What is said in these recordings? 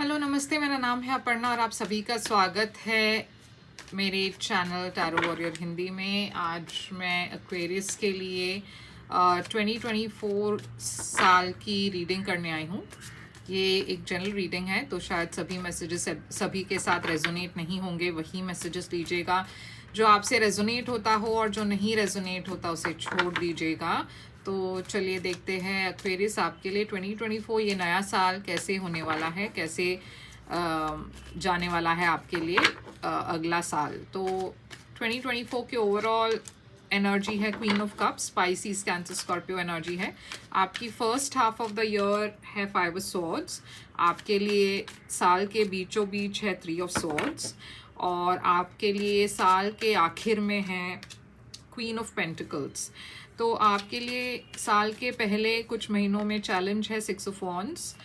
Hello नमस्ते, मेरा नाम है अपर्णा और आप सभी का स्वागत है मेरे चैनल टैरो वॉरियर हिंदी में। आज मैं एक्वेरियस के लिए 2024 साल की रीडिंग करने आई हूँ। ये एक जनरल रीडिंग है, तो शायद सभी मैसेजेस सभी के साथ रेजोनेट नहीं होंगे। वही मैसेजेस लीजिएगा जो आपसे रेजोनेट होता हो, और जो नहीं रेजोनेट होता उसे छोड़ दीजिएगा। तो चलिए देखते हैं एक्वेरियस आपके लिए 2024 ये नया साल कैसे होने वाला है, कैसे जाने वाला है आपके लिए अगला साल। तो 2024 के ओवरऑल एनर्जी है queen of cups, species cancer Scorpio energy है। आपकी first half of the year है 5 ऑफ स्वॉर्ड्स, आपके लिए साल के बीचों बीच है 3 ऑफ स्वॉर्ड्स, और आपके लिए साल के आखिर में है क्वीन ऑफ पेंटिकल्स। तो आपके लिए साल के पहले कुछ महीनों में चैलेंज है 6 ऑफ वॉन्ड्स,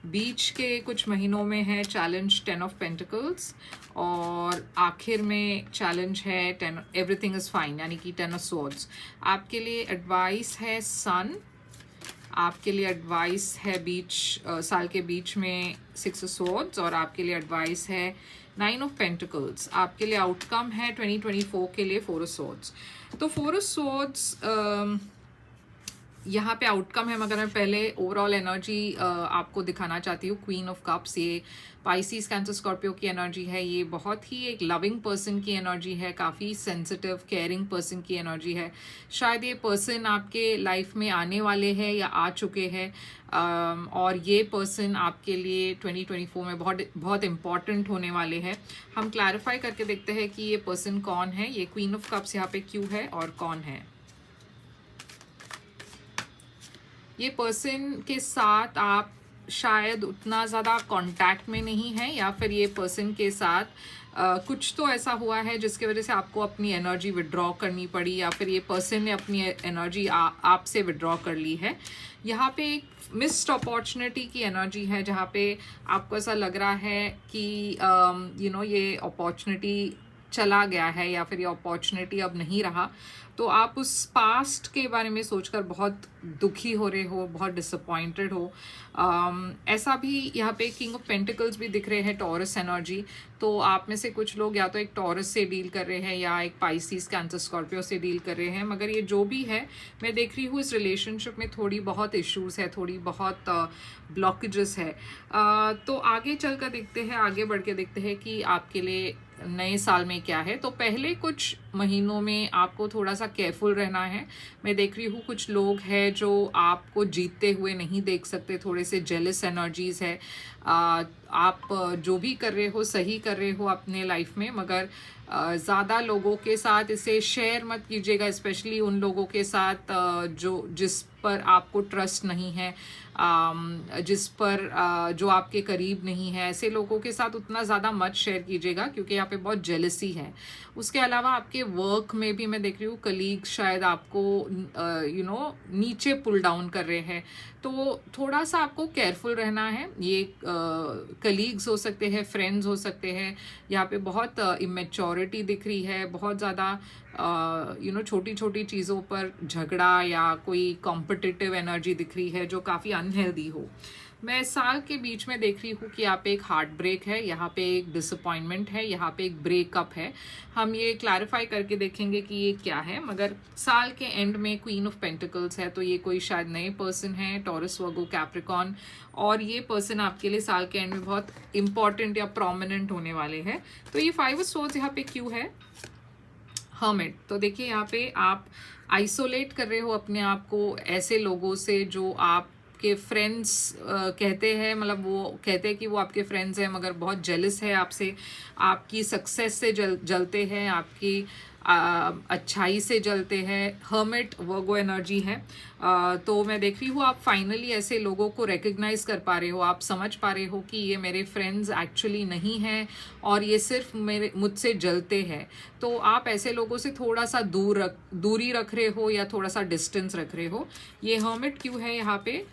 बीच के कुछ महीनों में है चैलेंज 10 ऑफ पेंटिकल्स, और आखिर में चैलेंज है 10 एवरीथिंग इज फाइन यानी कि 10 ऑफ स्वॉर्ड्स। आपके लिए एडवाइस है सन, आपके लिए एडवाइस है साल के बीच में 6 ऑफ स्वॉर्ड्स, और आपके लिए एडवाइस है 9 ऑफ पेंटिकल्स। आपके लिए आउटकम है 2024 के लिए 4 ऑफ स्वॉर्ड्स। तो 4 ऑफ स्वॉर्ड्स यहाँ पे आउटकम है, मगर मैं पहले ओवरऑल एनर्जी आपको दिखाना चाहती हूँ। क्वीन ऑफ कप्स ये पाइसीज कैंसर स्कॉर्पियो की एनर्जी है। ये बहुत ही एक लविंग पर्सन की एनर्जी है, काफ़ी सेंसिटिव केयरिंग पर्सन की एनर्जी है। शायद ये पर्सन आपके लाइफ में आने वाले हैं या आ चुके हैं, और ये पर्सन आपके लिए 2024 में बहुत बहुत इम्पॉर्टेंट होने वाले हैं। हम क्लैरिफाई करके देखते हैं कि ये पर्सन कौन है, ये क्वीन ऑफ कप्स यहाँ पे क्यों है और कौन है। ये पर्सन के साथ आप शायद उतना ज़्यादा कांटेक्ट में नहीं है, या फिर ये पर्सन के साथ कुछ तो ऐसा हुआ है जिसकी वजह से आपको अपनी एनर्जी विड्रॉ करनी पड़ी, या फिर ये पर्सन ने अपनी एनर्जी आपसे विड्रॉ कर ली है। यहाँ पे एक मिस्ड अपॉर्चुनिटी की एनर्जी है, जहाँ पे आपको ऐसा लग रहा है कि ये अपॉर्चुनिटी चला गया है, या फिर ये अपॉर्चुनिटी अब नहीं रहा। तो आप उस पास्ट के बारे में सोचकर बहुत दुखी हो रहे हो, बहुत डिसअपॉइंटेड हो। ऐसा भी यहाँ पे किंग ऑफ पेंटिकल्स भी दिख रहे हैं, टॉरस एनर्जी। तो आप में से कुछ लोग या तो एक टॉरस से डील कर रहे हैं या एक पाइसीज कैंसर स्कॉर्पियो से डील कर रहे हैं। मगर ये जो भी है, मैं देख रही हूँ इस रिलेशनशिप में थोड़ी बहुत इश्यूज है, थोड़ी बहुत ब्लॉकेजेस है। तो आगे चल कर देखते हैं, आगे बढ़ के देखते हैं कि आपके लिए नए साल में क्या है। तो पहले कुछ महीनों में आपको थोड़ा सा केयरफुल रहना है। मैं देख रही हूँ कुछ लोग हैं जो आपको जीतते हुए नहीं देख सकते, थोड़े से जेलस एनर्जीज है। आप जो भी कर रहे हो सही कर रहे हो अपने लाइफ में, मगर ज़्यादा लोगों के साथ इसे शेयर मत कीजिएगा, स्पेशली उन लोगों के साथ जिस पर आपको ट्रस्ट नहीं है, जिस पर जो आपके करीब नहीं है। ऐसे लोगों के साथ उतना ज़्यादा मत शेयर कीजिएगा, क्योंकि यहाँ पे बहुत जेलसी है। उसके अलावा आपके वर्क में भी मैं देख रही हूँ कलीग्स शायद आपको नीचे पुल डाउन कर रहे हैं। तो थोड़ा सा आपको केयरफुल रहना है। ये कलीग्स हो सकते हैं, फ्रेंड्स हो सकते हैं। यहाँ पे बहुत इमेच्योरिटी दिख रही है, बहुत ज़्यादा छोटी छोटी चीज़ों पर झगड़ा या कोई कॉम्पिटिटिव एनर्जी दिख रही है जो काफ़ी अनहेल्दी हो। मैं साल के बीच में देख रही हूँ कि यहाँ पे एक हार्ट ब्रेक है, यहाँ पे एक डिसअपॉइंटमेंट है, यहाँ पे एक ब्रेकअप है। हम ये क्लैरिफाई करके देखेंगे कि ये क्या है। मगर साल के एंड में क्वीन ऑफ पेंटिकल्स है, तो ये कोई शायद नए पर्सन है, टॉरस, वर्गो, कैप्रिकॉन, और ये पर्सन आपके लिए साल के एंड में बहुत इंपॉर्टेंट या प्रोमिनेंट होने वाले हैं। तो ये 5 ऑफ सोर्ड्स यहाँ पे क्यों है, हर्मिट। तो देखिए यहाँ पे आप आइसोलेट कर रहे हो अपने आप को ऐसे लोगों से जो आपके फ्रेंड्स कहते हैं, मतलब वो कहते हैं कि वो आपके फ्रेंड्स हैं, मगर बहुत जेलस है आपसे, आपकी सक्सेस से जलते हैं, आपकी अच्छाई से जलते हैं। हर्मिट वर्गो एनर्जी है। तो मैं देख रही हूँ आप फाइनली ऐसे लोगों को रिकग्नाइज कर पा रहे हो, आप समझ पा रहे हो कि ये मेरे फ्रेंड्स एक्चुअली नहीं हैं और ये सिर्फ मुझसे जलते हैं। तो आप ऐसे लोगों से थोड़ा सा दूरी रख रहे हो या थोड़ा सा डिस्टेंस रख रहे हो। ये हर्मिट क्यों है यहाँ पे,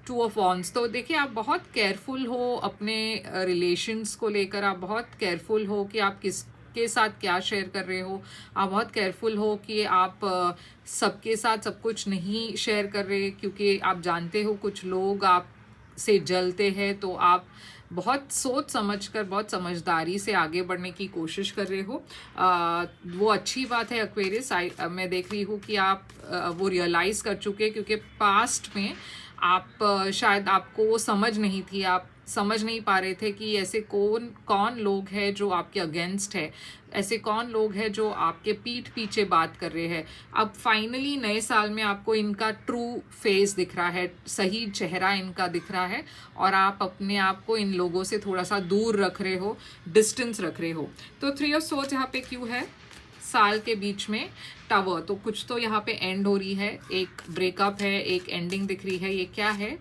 2 ऑफ वॉन्ड्स। तो देखिए आप बहुत केयरफुल हो अपने रिलेशंस को लेकर, आप बहुत केयरफुल हो कि आप किस के साथ क्या शेयर कर रहे हो। आप बहुत केयरफुल हो कि आप सबके साथ सब कुछ नहीं शेयर कर रहे, क्योंकि आप जानते हो कुछ लोग आप से जलते हैं, तो आप बहुत सोच समझकर, बहुत समझदारी से आगे बढ़ने की कोशिश कर रहे हो। वो अच्छी बात है एक्वेरियस। मैं देख रही हूँ कि आप वो रियलाइज़ कर चुके, क्योंकि पास्ट में आप शायद आपको वो समझ नहीं थी, आप समझ नहीं पा रहे थे कि ऐसे कौन कौन लोग हैं जो आपके अगेंस्ट है, ऐसे कौन लोग हैं जो आपके पीठ पीछे बात कर रहे हैं। अब फाइनली नए साल में आपको इनका ट्रू फेस दिख रहा है, सही चेहरा इनका दिख रहा है, और आप अपने आप को इन लोगों से थोड़ा सा दूर रख रहे हो, डिस्टेंस रख रहे हो। तो 3 ऑफ सोर्ड्स यहाँ पे क्यों है? साल के बीच में टावर, तो कुछ तो यहाँ पे एंड हो रही है, एक ब्रेकअप है, एक एंडिंग दिख रही है। ये क्या है?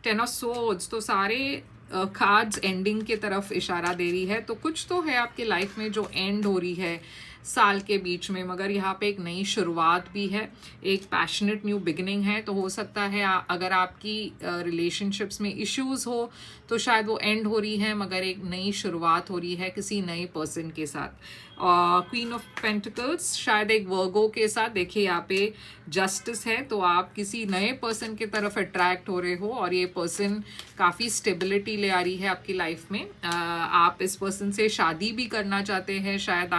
10 ऑफ सोर्ड्स। तो सारे कार्ड्स एंडिंग के तरफ इशारा दे रही है। तो कुछ तो है आपके लाइफ में जो एंड हो रही है साल के बीच में, मगर यहाँ पे एक नई शुरुआत भी है, एक पैशनेट न्यू बिगिनिंग है। तो हो सकता है अगर आपकी रिलेशनशिप्स में इश्यूज हो तो शायद वो एंड हो रही है, मगर एक नई शुरुआत हो रही है किसी नए पर्सन के साथ। क्वीन ऑफ पेंटिकल्स, शायद एक वर्गो के साथ। देखिए यहाँ पे जस्टिस है, तो आप किसी नए पर्सन की तरफ अट्रैक्ट हो रहे हो, और ये पर्सन काफ़ी स्टेबिलिटी ले आ रही है आपकी लाइफ में। आप इस पर्सन से शादी भी करना चाहते हैं, शायद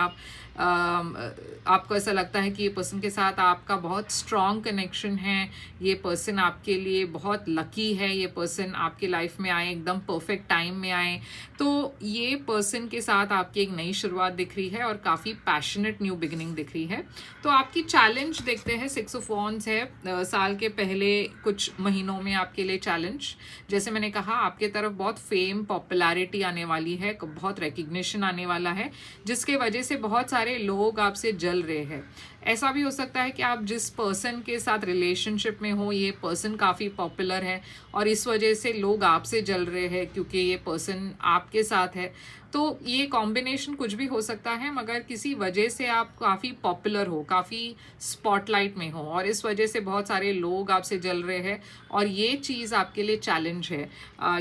आपको ऐसा लगता है कि ये पर्सन के साथ आपका बहुत स्ट्रॉन्ग कनेक्शन है, ये पर्सन आपके लिए बहुत लकी है, ये पर्सन आपके लाइफ में आए, एकदम परफेक्ट टाइम में आए। तो ये पर्सन के साथ आपकी एक नई शुरुआत दिख रही है और काफ़ी पैशनेट न्यू बिगिनिंग दिख रही है। तो आपकी चैलेंज देखते हैं, 6 ऑफ वॉन्ड्स है। साल के पहले कुछ महीनों में आपके लिए चैलेंज, जैसे मैंने कहा, आपके तरफ बहुत फेम, पॉपुलैरिटी आने वाली है, बहुत रिकग्निशन आने वाला है, जिसके वजह से बहुत सारे लोग आपसे जल रहे हैं। ऐसा भी हो सकता है कि आप जिस पर्सन के साथ रिलेशनशिप में हो, ये पर्सन काफ़ी पॉपुलर है और इस वजह से लोग आपसे जल रहे हैं क्योंकि ये पर्सन आपके साथ है। तो ये कॉम्बिनेशन कुछ भी हो सकता है, मगर किसी वजह से आप काफ़ी पॉपुलर हो, काफ़ी स्पॉटलाइट में हो, और इस वजह से बहुत सारे लोग आपसे जल रहे हैं, और ये चीज़ आपके लिए चैलेंज है।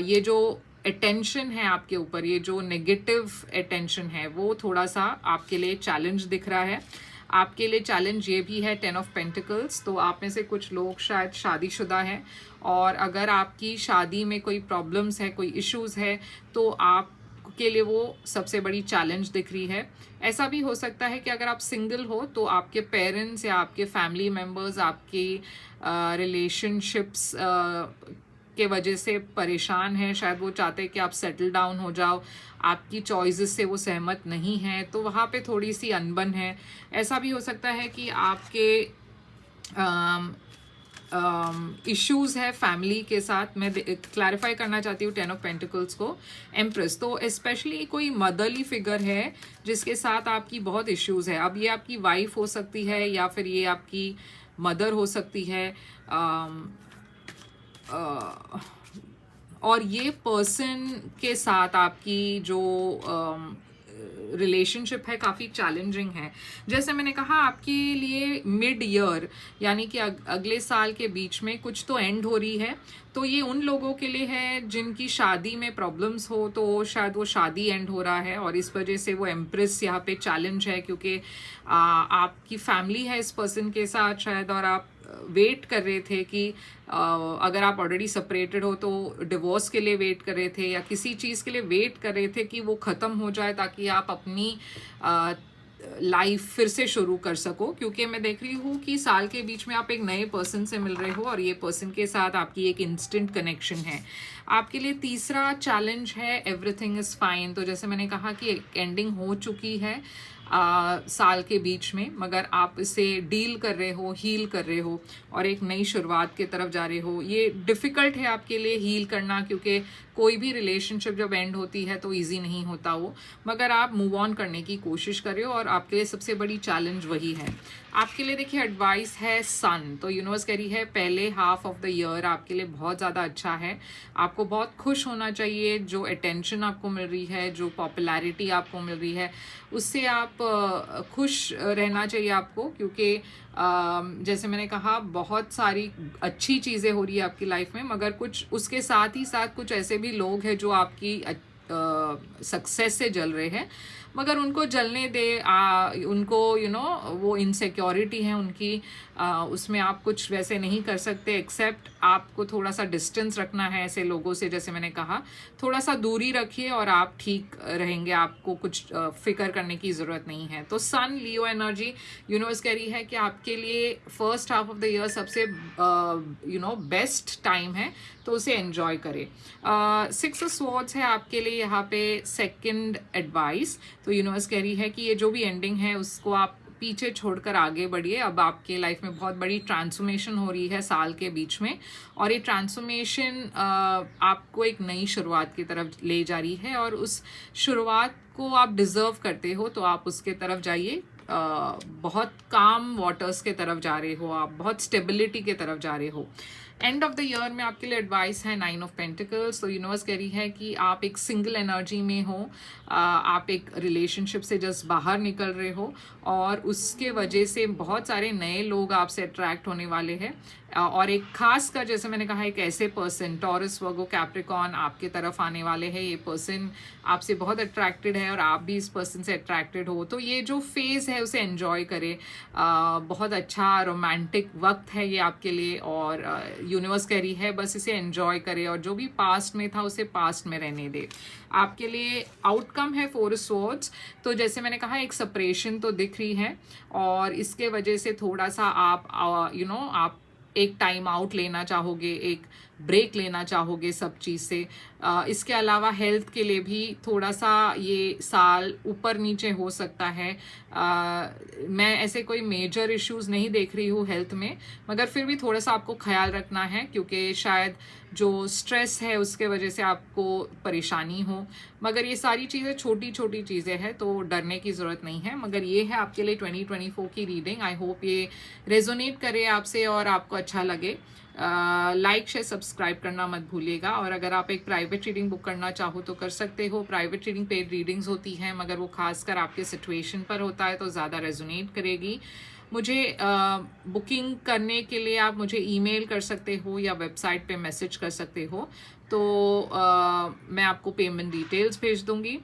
ये जो अटेंशन है आपके ऊपर, ये जो नेगेटिव अटेंशन है, वो थोड़ा सा आपके लिए चैलेंज दिख रहा है। आपके लिए चैलेंज ये भी है 10 ऑफ पेंटिकल्स। तो आप में से कुछ लोग शायद शादीशुदा हैं, और अगर आपकी शादी में कोई प्रॉब्लम्स है, कोई इश्यूज है, तो आप के लिए वो सबसे बड़ी चैलेंज दिख रही है। ऐसा भी हो सकता है कि अगर आप सिंगल हो तो आपके पेरेंट्स या आपके फैमिली मेम्बर्स आपकी रिलेशनशिप्स के वजह से परेशान हैं, शायद वो चाहते हैं कि आप सेटल डाउन हो जाओ, आपकी चॉइसेस से वो सहमत नहीं हैं, तो वहाँ पे थोड़ी सी अनबन है। ऐसा भी हो सकता है कि आपके इश्यूज है फैमिली के साथ। मैं क्लैरिफाई करना चाहती हूँ 10 ऑफ पेंटिकल्स को। एम्प्रेस, तो स्पेशली कोई मदरली फिगर है जिसके साथ आपकी बहुत इश्यूज है। अब ये आपकी वाइफ हो सकती है या फिर ये आपकी मदर हो सकती है, और ये पर्सन के साथ आपकी जो रिलेशनशिप है काफ़ी चैलेंजिंग है। जैसे मैंने कहा, आपके लिए मिड ईयर यानी कि अगले साल के बीच में कुछ तो एंड हो रही है। तो ये उन लोगों के लिए है जिनकी शादी में प्रॉब्लम्स हो, तो शायद वो शादी एंड हो रहा है, और इस वजह से वो एम्प्रेस यहाँ पे चैलेंज है, क्योंकि आपकी फैमिली है इस पर्सन के साथ शायद, और आप वेट कर रहे थे कि अगर आप ऑलरेडी सेपरेटेड हो तो डिवोर्स के लिए वेट कर रहे थे, या किसी चीज़ के लिए वेट कर रहे थे कि वो ख़त्म हो जाए ताकि आप अपनी लाइफ फिर से शुरू कर सको। क्योंकि मैं देख रही हूँ कि साल के बीच में आप एक नए पर्सन से मिल रहे हो, और ये पर्सन के साथ आपकी एक इंस्टेंट कनेक्शन है। आपके लिए तीसरा चैलेंज है एवरीथिंग इज़ फाइन। तो जैसे मैंने कहा कि एक एंडिंग हो चुकी है साल के बीच में, मगर आप इसे डील कर रहे हो, हील कर रहे हो, और एक नई शुरुआत की तरफ जा रहे हो। ये डिफ़िकल्ट है आपके लिए हील करना, क्योंकि कोई भी रिलेशनशिप जब एंड होती है तो इजी नहीं होता वो, मगर आप मूव ऑन करने की कोशिश कर रहे हो, और आपके लिए सबसे बड़ी चैलेंज वही है। आपके लिए देखिए एडवाइस है सन। तो यूनिवर्स कह रही है पहले हाफ ऑफ द ईयर आपके लिए बहुत ज़्यादा अच्छा है, आपको बहुत खुश होना चाहिए। जो अटेंशन आपको मिल रही है, जो पॉपुलैरिटी आपको मिल रही है, उससे आप खुश रहना चाहिए आपको, क्योंकि जैसे मैंने कहा बहुत सारी अच्छी चीज़ें हो रही है आपकी लाइफ में, मगर कुछ उसके साथ ही साथ कुछ ऐसे भी लोग हैं जो आपकी सक्सेस से जल रहे हैं। मगर उनको जलने दे, उनको वो इनसिक्योरिटी है उनकी, उसमें आप कुछ वैसे नहीं कर सकते, एक्सेप्ट आपको थोड़ा सा डिस्टेंस रखना है ऐसे लोगों से। जैसे मैंने कहा, थोड़ा सा दूरी रखिए और आप ठीक रहेंगे, आपको कुछ फिक्र करने की ज़रूरत नहीं है। तो सन लियो एनर्जी, यूनिवर्स कह रही है कि आपके लिए first half of the year सबसे बेस्ट टाइम है, तो उसे एंजॉय करें। 6 स्वॉर्ड्स है आपके लिए यहाँ पे सेकंड एडवाइस। तो यूनिवर्स कह रही है कि ये जो भी एंडिंग है उसको आप पीछे छोड़कर आगे बढ़िए। अब आपके लाइफ में बहुत बड़ी ट्रांसफॉर्मेशन हो रही है साल के बीच में, और ये ट्रांसफॉर्मेशन आपको एक नई शुरुआत की तरफ ले जा रही है, और उस शुरुआत को आप डिजर्व करते हो, तो आप उसके तरफ जाइए। बहुत काम वाटर्स के तरफ जा रहे हो, आप बहुत स्टेबिलिटी के तरफ जा रहे हो। एंड ऑफ द ईयर में आपके लिए एडवाइस है 9 ऑफ पेंटिकल्स। तो यूनिवर्स कह रही है कि आप एक सिंगल एनर्जी में हो, आप एक रिलेशनशिप से जस्ट बाहर निकल रहे हो, और उसके वजह से बहुत सारे नए लोग आपसे अट्रैक्ट होने वाले हैं, और एक खास कर जैसे मैंने कहा, एक ऐसे पर्सन टॉरस, वर्गो, कैप्रिकॉन आपके तरफ आने वाले हैं। ये पर्सन आपसे बहुत अट्रैक्टेड है और आप भी इस पर्सन से अट्रैक्टेड हो, तो ये जो फेज़ है उसे एंजॉय करें। बहुत अच्छा रोमांटिक वक्त है ये आपके लिए, और यूनिवर्स कह रही है बस इसे एंजॉय करें, और जो भी पास्ट में था उसे पास्ट में रहने दे। आपके लिए आउटकम है 4 स्वॉर्ड्स। तो जैसे मैंने कहा, एक सेपरेशन तो दिख रही है, और इसके वजह से थोड़ा सा आप आप एक टाइम आउट लेना चाहोगे, एक ब्रेक लेना चाहोगे सब चीज़ से। इसके अलावा हेल्थ के लिए भी थोड़ा सा ये साल ऊपर नीचे हो सकता है। मैं ऐसे कोई मेजर इश्यूज नहीं देख रही हूँ हेल्थ में, मगर फिर भी थोड़ा सा आपको ख्याल रखना है, क्योंकि शायद जो स्ट्रेस है उसके वजह से आपको परेशानी हो। मगर ये सारी चीज़ें छोटी छोटी चीज़ें हैं, तो डरने की ज़रूरत नहीं है। मगर ये है आपके लिए 2024 की रीडिंग। आई होप ये रेजोनेट करे आपसे और आपको अच्छा लगे। लाइक शेयर सब्सक्राइब करना मत भूलिएगा, और अगर आप एक प्राइवेट रीडिंग बुक करना चाहो तो कर सकते हो। प्राइवेट रीडिंग पेड रीडिंग्स होती हैं, मगर वो खासकर आपके सिचुएशन पर होता है, तो ज़्यादा रेजोनेट करेगी। मुझे बुकिंग करने के लिए आप मुझे ईमेल कर सकते हो या वेबसाइट पे मैसेज कर सकते हो, तो मैं आपको पेमेंट डिटेल्स भेज दूंगी।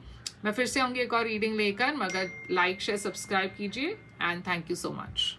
मैं फिर से आऊँगी एक और रीडिंग लेकर, मगर लाइक शेयर सब्सक्राइब कीजिए, and thank you so much.